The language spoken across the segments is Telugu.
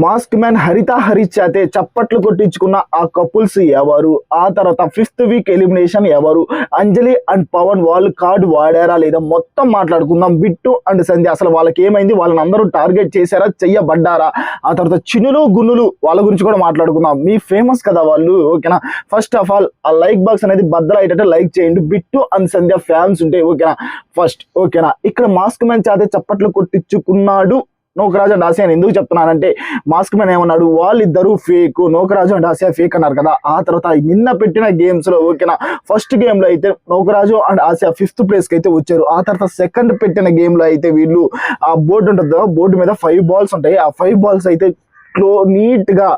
మాస్క్ మ్యాన్ హరిత హరీష్ చేతే చప్పట్లు కొట్టించుకున్న ఆ కపుల్స్ ఎవరు? ఆ తర్వాత 5th వీక్ ఎలిమినేషన్ ఎవరు? అంజలి అండ్ పవన్ వాళ్ళు కార్డు వాడారా లేదా మొత్తం మాట్లాడుకుందాం. బిట్టు అండ్ సంధ్య అసలు వాళ్ళకి ఏమైంది? వాళ్ళని అందరూ టార్గెట్ చేశారా, చెయ్యబడ్డారా? ఆ తర్వాత చినులు గున్నులు వాళ్ళ గురించి కూడా మాట్లాడుకుందాం. మీ ఫేమస్ కదా వాళ్ళు, ఓకేనా? ఫస్ట్ ఆఫ్ ఆల్ ఆ లైక్ బాక్స్ అనేది బద్దలయ్యేటట్టు లైక్ చేయండి. బిట్టు అండ్ సంధ్య ఫ్యాన్స్ ఉంటే, ఓకేనా? ఫస్ట్ ఓకేనా, ఇక్కడ మాస్క్ మ్యాన్ చేతే చప్పట్లు కొట్టించుకున్నాడు నోకరాజు అండ్ ఆసియా. ఎందుకు చెప్తున్నానంటే మాస్క్ మ్యాన్ ఏమన్నాడు, వాళ్ళిద్దరూ fake, Nokaraju and Asia fake అన్నారు కదా. ఆ తర్వాత నిన్న పెట్టిన గేమ్స్ లో, ఓకేనా, ఫస్ట్ గేమ్ లో అయితే Nokaraju and Asia 5th place కి అయితే వచ్చారు. ఆ తర్వాత సెకండ్ పెట్టిన గేమ్ లో అయితే వీళ్ళు ఆ బోర్డు ఉంటుంది, బోర్డు మీద 5 బాల్స్ ఉంటాయి. ఆ 5 బాల్స్ అయితే నీట్ గా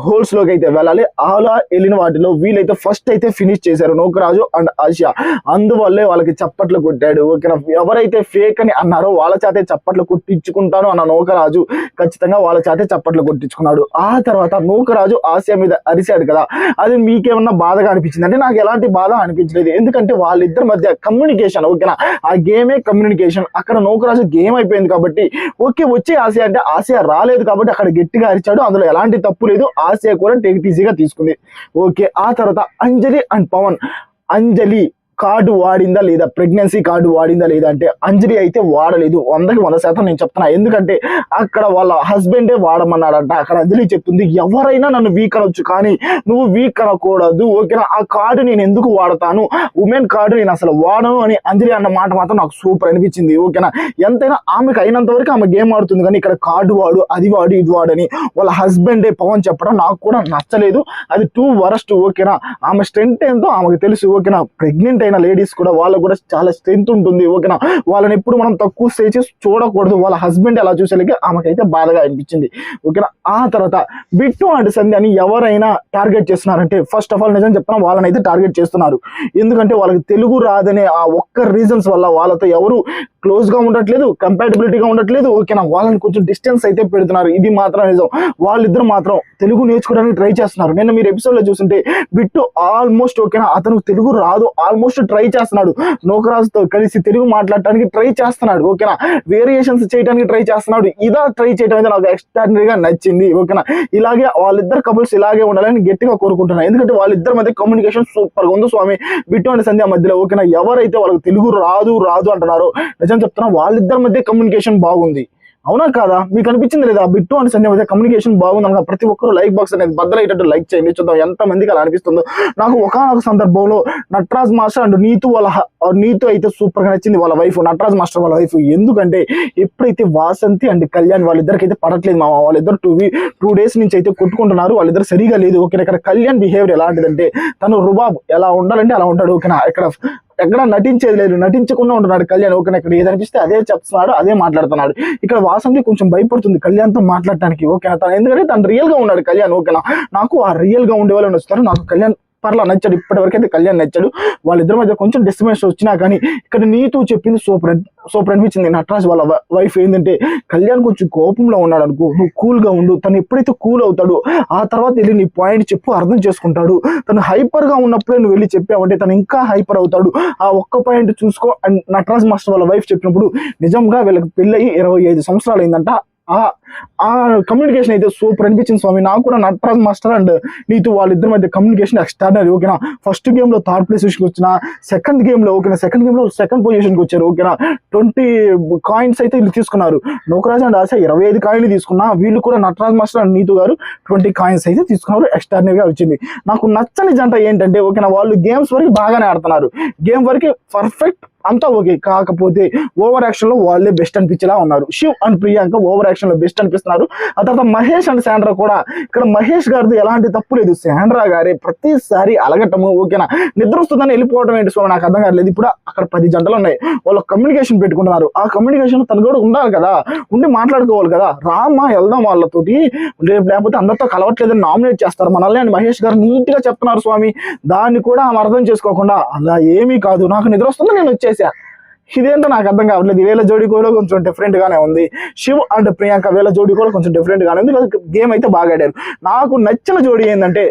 హోల్స్ లోకి అయితే వెళ్ళాలి. అలా వెళ్ళిన వాటిలో వీళ్ళైతే ఫస్ట్ అయితే ఫినిష్ చేశారు నోకరాజు అండ్ ఆసియా. అందువల్లే వాళ్ళకి చప్పట్లు కొట్టాడు, ఓకేనా? ఎవరైతే ఫేక్ అని అన్నారో వాళ్ళ చేతే చప్పట్లు కొట్టించుకుంటాను అన్న నోకరాజు ఖచ్చితంగా వాళ్ళ చేతే చప్పట్లు కొట్టించుకున్నాడు. ఆ తర్వాత నోకరాజు ఆసియా మీద అరిశాడు కదా, అది మీకేమన్నా బాధగా అనిపించింది అంటే నాకు ఎలాంటి బాధ అనిపించలేదు. ఎందుకంటే వాళ్ళిద్దరి మధ్య కమ్యూనికేషన్, ఓకేనా, ఆ గేమే కమ్యూనికేషన్. అక్కడ నోకరాజు గేమ్ అయిపోయింది కాబట్టి ఓకే వచ్చే ఆసియా అంటే ఆసియా రాలేదు కాబట్టి అక్కడ గట్టిగా అరిచాడు, అందులో ఎలాంటి తప్పు లేదు. ఆసియా కూడా టేక్ ఈజీగా తీసుకుంది, ఓకే. ఆ తర్వాత అంజలి అండ్ పవన్, అంజలి కార్డు వాడిందా లేదా, ప్రెగ్నెన్సీ కార్డు వాడిందా లేదా అంటే అంజలి అయితే వాడలేదు. 100కి 100% నేను చెప్తున్నా. ఎందుకంటే అక్కడ వాళ్ళ హస్బెండే వాడమన్నాడంట. అక్కడ అంజలి చెప్తుంది, ఎవరైనా నన్ను వీక్ అనొచ్చు కానీ నువ్వు వీక్ అనకూడదు, ఓకేనా? ఆ కార్డు నేను ఎందుకు వాడతాను, ఉమెన్ కార్డు నేను అసలు వాడను అని అంజలి అన్న మాట మాత్రం నాకు సూపర్ అనిపించింది, ఓకేనా? ఎంతైనా ఆమెకు అయినంత వరకు ఆమె గేమ్ ఆడుతుంది కానీ ఇక్కడ కార్డు వాడు, అది వాడు, ఇది వాడని వాళ్ళ హస్బెండే పవన్ చెప్పడం నాకు కూడా నచ్చలేదు. అది టూ వరస్ట్, ఓకేనా? ఆమె స్ట్రెంత్ ఏంటో ఆమెకు తెలుసు, ఓకేనా? ప్రెగ్నెంట్ అయిన లేడీస్ కూడా వాళ్ళకు కూడా చాలా స్ట్రెంత్ ఉంటుంది, ఓకేనా? వాళ్ళని ఎప్పుడు మనం తక్కువ స్టేజ్ చూడకూడదు. వాళ్ళ హస్బెండ్ అలా చూసేలాగే ఆమెకైతే బాధగా అనిపించింది, ఓకేనా? ఆ తర్వాత బిట్టు అండ్ సంధ్యని ఎవరైనా టార్గెట్ చేస్తున్నారంటే ఫస్ట్ ఆఫ్ ఆల్ నిజం చెప్తున్నా, వాళ్ళని అయితే టార్గెట్ చేస్తున్నారు. ఎందుకంటే వాళ్ళకి తెలుగు రాదనే ఆ ఒక్క రీజన్స్ వల్ల వాళ్ళతో ఎవరు క్లోజ్ గా ఉండట్లేదు, కంపాటబిలిటీగా ఉండట్లేదు, ఓకేనా? వాళ్ళని కొంచెం డిస్టెన్స్ అయితే పెడుతున్నారు. ఇది మాత్రం నిజం. వాళ్ళిద్దరు మాత్రం తెలుగు నేర్చుకోవడానికి ట్రై చేస్తున్నారు. నేను మీరు ఎపిసోడ్ లో చూస్తుంటే బిట్టు ఆల్మోస్ట్, ఓకేనా, అతను తెలుగు రాదు, ఆల్మోస్ట్ ట్రై చేస్తున్నాడు. నోకరాజుతో కలిసి తెలుగు మాట్లాడటానికి ట్రై చేస్తున్నాడు, ఓకేనా? వేరియేషన్స్ చేయడానికి ట్రై చేస్తున్నాడు. ఇదా ట్రై చేయడం అయితే నాకు ఎక్స్ట్రాడినరీగా నచ్చింది, ఓకేనా? ఇలాగే వాళ్ళిద్దరు కపుల్స్ ఇలాగే ఉండాలని గట్టిగా కోరుకుంటున్నాను. ఎందుకంటే వాళ్ళిద్దరి మధ్య కమ్యూనికేషన్ సూపర్ గా ఉంది స్వామి, బిట్టు అండ్ సంధ్య మధ్యలో, ఓకేనా? ఎవరైతే వాళ్ళకి తెలుగు రాదు అంటున్నారో నిజం చెప్తున్నా, వాళ్ళిద్దరి మధ్య కమ్యూనికేషన్ బాగుంది. అవునా కాదా? మీకు అనిపించింది లేదా? బిట్టు అండ్ సంధ్య మధ్య కమ్యూనికేషన్ బాగుంది అనగా ప్రతి ఒక్కరు లైక్ బాక్స్ అనేది బద్దలయ్యేటట్టు లైక్ చేయండి. చూద్దాం ఎంత మందికి అలా అనిపిస్తుందో. నాకు ఒకనొక సందర్భంలో నటరాజ్ మాస్టర్ అండ్ నీతు నీతు అయితే సూపర్ గా నచ్చింది, వాళ్ళ వైఫ్, నటరాజ్ మాస్టర్ వాళ్ళ వైఫ్. ఎందుకంటే ఎప్పుడైతే వాసంతి అండ్ కళ్యాణ్ వాళ్ళిద్దరికి అయితే పడట్లేదు మామ, వాళ్ళిద్దరు 2 days నుంచి అయితే కొట్టుకుంటున్నారు, వాళ్ళిద్దరు సరిగా లేదు, ఓకేనా? ఇక్కడ కళ్యాణ్ బిహేవియర్ ఎలాంటిదంటే తను రుబాబ్ ఎలా ఉండాలంటే అలా ఉంటాడు, ఓకేనా? ఇక్కడ ఎక్కడ నటించేది లేదు, నటించకుండా ఉంటున్నాడు కళ్యాణ్, ఓకేనా? ఇక్కడ ఏదనిపిస్తే అదే చెప్తున్నాడు, అదే మాట్లాడుతున్నాడు. ఇక్కడ వాసంతి కొంచెం భయపడుతుంది కళ్యాణ్తో మాట్లాడటానికి, ఓకేనా? ఎందుకంటే తను రియల్ గా ఉన్నాడు కళ్యాణ్, ఓకేనా? నాకు ఆ రియల్ గా ఉండే వాళ్ళు వస్తారు. నాకు కళ్యాణ్ పర్లా నచ్చాడు, ఇప్పటివరకు అయితే కళ్యాణ్ నచ్చాడు. వాళ్ళిద్దరి మధ్య కొంచెం డిస్టర్బెన్స్ వచ్చినా కానీ ఇక్కడ నీతు చెప్పింది సూపర్ అనిపించింది. నటరాజ్ వాళ్ళ వైఫ్ ఏంటంటే, కళ్యాణ్ కొంచెం కోపంలో ఉన్నాడు అనుకో, నువ్వు కూల్ గా ఉండు, తను ఎప్పుడైతే కూల్ అవుతాడో ఆ తర్వాత వెళ్ళి నీ పాయింట్ చెప్పు, అర్థం చేసుకుంటాడు. తను హైపర్ గా ఉన్నప్పుడే నువ్వు వెళ్ళి చెప్పావంటే తను ఇంకా హైపర్ అవుతాడు, ఆ ఒక్క పాయింట్ చూసుకో అని నటరాజ్ మాస్టర్ వాళ్ళ వైఫ్ చెప్పినప్పుడు నిజంగా వీళ్ళకి పెళ్ళయి 25 సంవత్సరాలు అయిందంట. ఆ కమ్యూనికేషన్ అయితే సూపర్ అనిపించింది స్వామి. నాకు కూడా నటరాజ్ మాస్టర్ అండ్ నీతు వాళ్ళిద్దరి మధ్య కమ్యూనికేషన్ ఎక్స్ట్రాడినరీ, ఓకేనా? ఫస్ట్ గేమ్ లో 3rd పొజిషన్ వచ్చిన, సెకండ్ గేమ్ లో, ఓకేనా, సెకండ్ గేమ్ లో 2nd పొజిషన్ కి వచ్చారు, ఓకేనా? 20 కాయిన్స్ అయితే వీళ్ళు తీసుకున్నారు. నోకరాజ్ అండ్ ఆశ 25 కాయిన్లు తీసుకున్నా, వీళ్ళు కూడా నటరాజ్ మాస్టర్ అండ్ నీతు గారు 20 కాయిన్స్ అయితే తీసుకున్నారు. ఎక్స్ట్రాడినరీగా వచ్చింది. నాకు నచ్చని జంట ఏంటంటే, ఓకేనా, వాళ్ళు గేమ్స్ వరకు బాగానే ఆడుతున్నారు, గేమ్ వరకు పర్ఫెక్ట్ అంతా ఓకే, కాకపోతే ఓవర్ యాక్షన్ లో వాళ్ళే బెస్ట్ అనిపించేలా ఉన్నారు. Shiv and Priyanka over action లో బెస్ట్ అనిపిస్తున్నారు. ఆ తర్వాత మహేష్ అండ్ శాండ్రా కూడా, ఇక్కడ మహేష్ గారిది ఎలాంటి తప్పు లేదు, శాండ్రా గారే ప్రతిసారి అలగటము, ఓకేనా? నిద్ర వస్తుందని వెళ్ళిపోవడం ఏంటి స్వామి, నాకు అర్థం కాలేదు. ఇప్పుడు అక్కడ 10 జంటలు ఉన్నాయి, వాళ్ళు కమ్యూనికేషన్ పెట్టుకుంటున్నారు. ఆ కమ్యూనికేషన్ తను కూడా ఉండాలి కదా, ఉండి మాట్లాడుకోవాలి కదా. రామ్మా వెళ్దాం వాళ్ళతోటి, లేకపోతే అందరితో కలవట్లేదని నామినేట్ చేస్తారు మనల్ని అని మహేష్ గారు నీట్ గా చెప్తున్నారు స్వామి. దాన్ని కూడా ఆమె అర్థం చేసుకోకుండా, అలా ఏమీ కాదు, నాకు నిద్ర వస్తుంది, నేను వచ్చేసా. ఇదేంటో నాకు అర్థం కావట్లేదు. వీళ్ళ జోడీ కూడా కొంచెం డిఫరెంట్ గానే ఉంది. శివ్ అండ్ ప్రియాంక వీళ్ళ జోడీ కూడా కొంచెం డిఫరెంట్ గానే ఉంది. గేమ్ అయితే బాగా ఆడారు. నాకు నచ్చిన జోడీ ఏంటంటే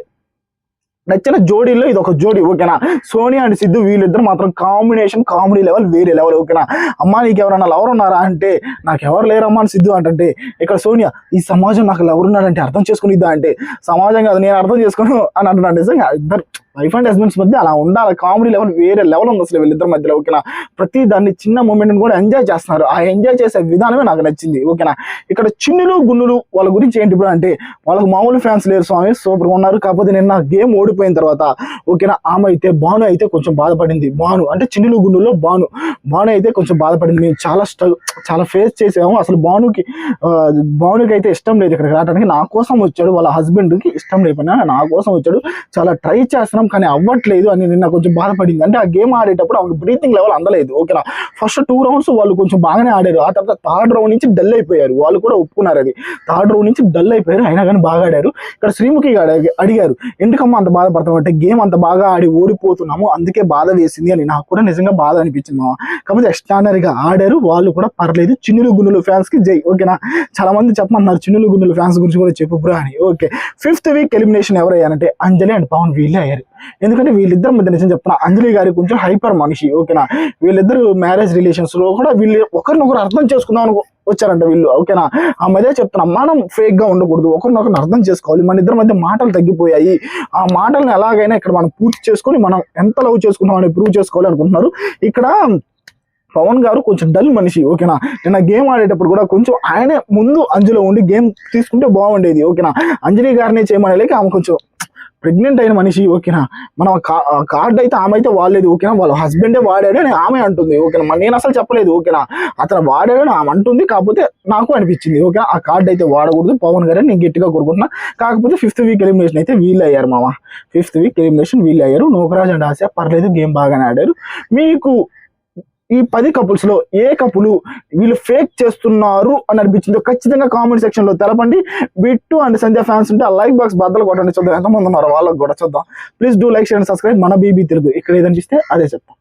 నచ్చిన జోడీలో ఇది ఒక జోడీ, ఓకేనా. సోనియా అండ్ సిద్ధు వీళ్ళిద్దరు మాత్రం కాంబినేషన్ కామెడీ లెవెల్ వేరే లెవెల్, ఓకేనా. అమ్మా నీకు ఎవరన్నా లవర్ ఉన్నారా అంటే నాకు ఎవరు లేరమ్మా అని సిద్ధు అంటే, ఇక్కడ సోనియా ఈ సమాజం నాకు లవర్ ఉన్నాడంటే అర్థం చేసుకునిద్దా అంటే, సమాజం కాదు నేను అర్థం చేసుకోను అని అంటున్నాను. నిజంగా ఇద్దరు వైఫ్ అండ్ హస్బెండ్స్ మధ్య అలా ఉండాలి, కామెడీ లెవెల్ వేరే లెవెల్ ఉంది అసలు వీళ్ళిద్దరి మధ్యలో, ఓకేనా. ప్రతి దాన్ని చిన్న మూమెంట్ కూడా ఎంజాయ్ చేస్తున్నారు, ఆ ఎంజాయ్ చేసే విధానమే నాకు నచ్చింది, ఓకేనా. ఇక్కడ చిన్నులు గున్నులు వాళ్ళ గురించి ఏంటి బ్రో అంటే, వాళ్ళకి మామూలు ఫ్యాన్స్ లేరు స్వామి, సూపర్గా ఉన్నారు. కాకపోతే నిన్న గేమ్ ఓడిపోయిన తర్వాత, ఓకేనా, ఆమె అయితే భాను అయితే కొంచెం బాధపడింది. భాను అంటే చిన్నులు గున్నులో భాను అయితే కొంచెం బాధపడింది. మేము చాలా ఫేస్ చేసాము, అసలు భానుకి అయితే ఇష్టం లేదు ఇక్కడికి రావడానికి. నా కోసం వచ్చాడు, వాళ్ళ హస్బెండ్కి ఇష్టం లేకపోయినా నా కోసం వచ్చాడు, చాలా ట్రై చేస్తున్నాం కానీ అవ్వట్లేదు అని నిన్న కొంచెం బాధపడింది. అంటే ఆ గేమ్ ఆడేటప్పుడు ఆమెకు బ్రీతింగ్ లెవెల్ అందలేదు, ఓకేనా. ఫస్ట్ 2 rounds వాళ్ళు కొంచెం బాగానే ఆడారు, ఆ తర్వాత 3rd round నుంచి డల్ అయిపోయారు, వాళ్ళు కూడా ఒప్పుకున్నారు అది. 3rd round నుంచి డల్ అయిపోయారు, అయినా కానీ బాగా ఆడారు. ఇక్కడ శ్రీముఖి అడిగారు ఎందుకమ్మా అంత బాధపడతాం అంటే, గేమ్ అంత బాగా ఆడి ఓడిపోతున్నాము అందుకే బాధ వేసింది అని. నాకు కూడా నిజంగా బాధ అనిపించింది మామ. కాకపోతే ఎక్స్ట్రానరీగా ఆడారు, వాళ్ళు కూడా పర్లేదు. చిన్నులు గున్నులు ఫ్యాన్స్ కి జై, ఓకేనా. చాలా మంది చెప్పమన్నారు చిన్నులు గున్నులు ఫ్యాన్స్ గురించి కూడా చెప్పు బ్రో అని. ఓకే, 5th week ఎలిమినేషన్ ఎవరయ్యారంటే అంజలి అండ్ పవన్ వీళ్ళే అయ్యారు. ఎందుకంటే వీళ్ళిద్దరు మధ్య నిజం చెప్తున్నా, అంజలి గారి కొంచెం హైపర్ మనిషి, ఓకేనా. వీళ్ళిద్దరు మ్యారేజ్ రిలేషన్స్ లో కూడా వీళ్ళు ఒకరినొకరు అర్థం చేసుకుందాం వచ్చారంట వీళ్ళు, ఓకేనా. ఆ మధ్య చెప్తున్నా మనం ఫేక్ గా ఉండకూడదు, ఒకరినొకరిని అర్థం చేసుకోవాలి. మన ఇద్దరి మధ్య మాటలు తగ్గిపోయాయి, ఆ మాటలను ఎలాగైనా ఇక్కడ మనం పూర్తి చేసుకొని మనం ఎంత లవ్ చేసుకున్నాం అని ప్రూవ్ చేసుకోవాలి అనుకుంటున్నారు. ఇక్కడ పవన్ గారు కొంచెం డల్ మనిషి, ఓకేనా. నిన్న గేమ్ ఆడేటప్పుడు కూడా కొంచెం ఆయనే ముందు అంజలిలో ఉండి గేమ్ తీసుకుంటే బాగుండేది, ఓకేనా. అంజలి గారినే చేయమనేలేక ఆమె కొంచెం ప్రెగ్నెంట్ అయిన మనిషి, ఓకేనా. మనం కార్డ్ అయితే ఆమె అయితే వాడలేదు, ఓకేనా. వాళ్ళ హస్బెండే వాడాడు అని ఆమె అంటుంది, ఓకేనా. నేను అసలు చెప్పలేదు, ఓకేనా. అతను వాడాడు అని ఆమె అంటుంది, కాకపోతే నాకు అనిపించింది, ఓకేనా. ఆ కార్డ్ అయితే వాడకూడదు పవన్ గారు నేను గట్టిగా కోరుకుంటున్నా. కాకపోతే 5th week ఎలిమినేషన్ అయితే వీళ్ళు అయ్యారు మామ, 5th week ఎలిమినేషన్ వీళ్ళు అయ్యారు. నోకరాజ్ అండ్ ఆసియా పర్లేదు, గేమ్ బాగానే ఆడారు. మీకు ఈ 10 couples లో ఏ కపుల్ వీళ్ళు ఫేక్ చేస్తున్నారు అని అనిపించిందో ఖచ్చితంగా కామెంట్ సెక్షన్ లో తెలపండి. బిట్టు అండ్ సంధ్య ఫ్యాన్స్ ఉంటే ఆ లైక్ బాక్స్ బద్దలు కొట్టండి, చూద్దాం ఎంతమంది ఉన్నారో వాళ్ళకి కూడా చూద్దాం. Please do like share and subscribe మన బీబీ తెలుగు. ఇక్కడ ఏదనిపిస్తే అదే చెప్తాం.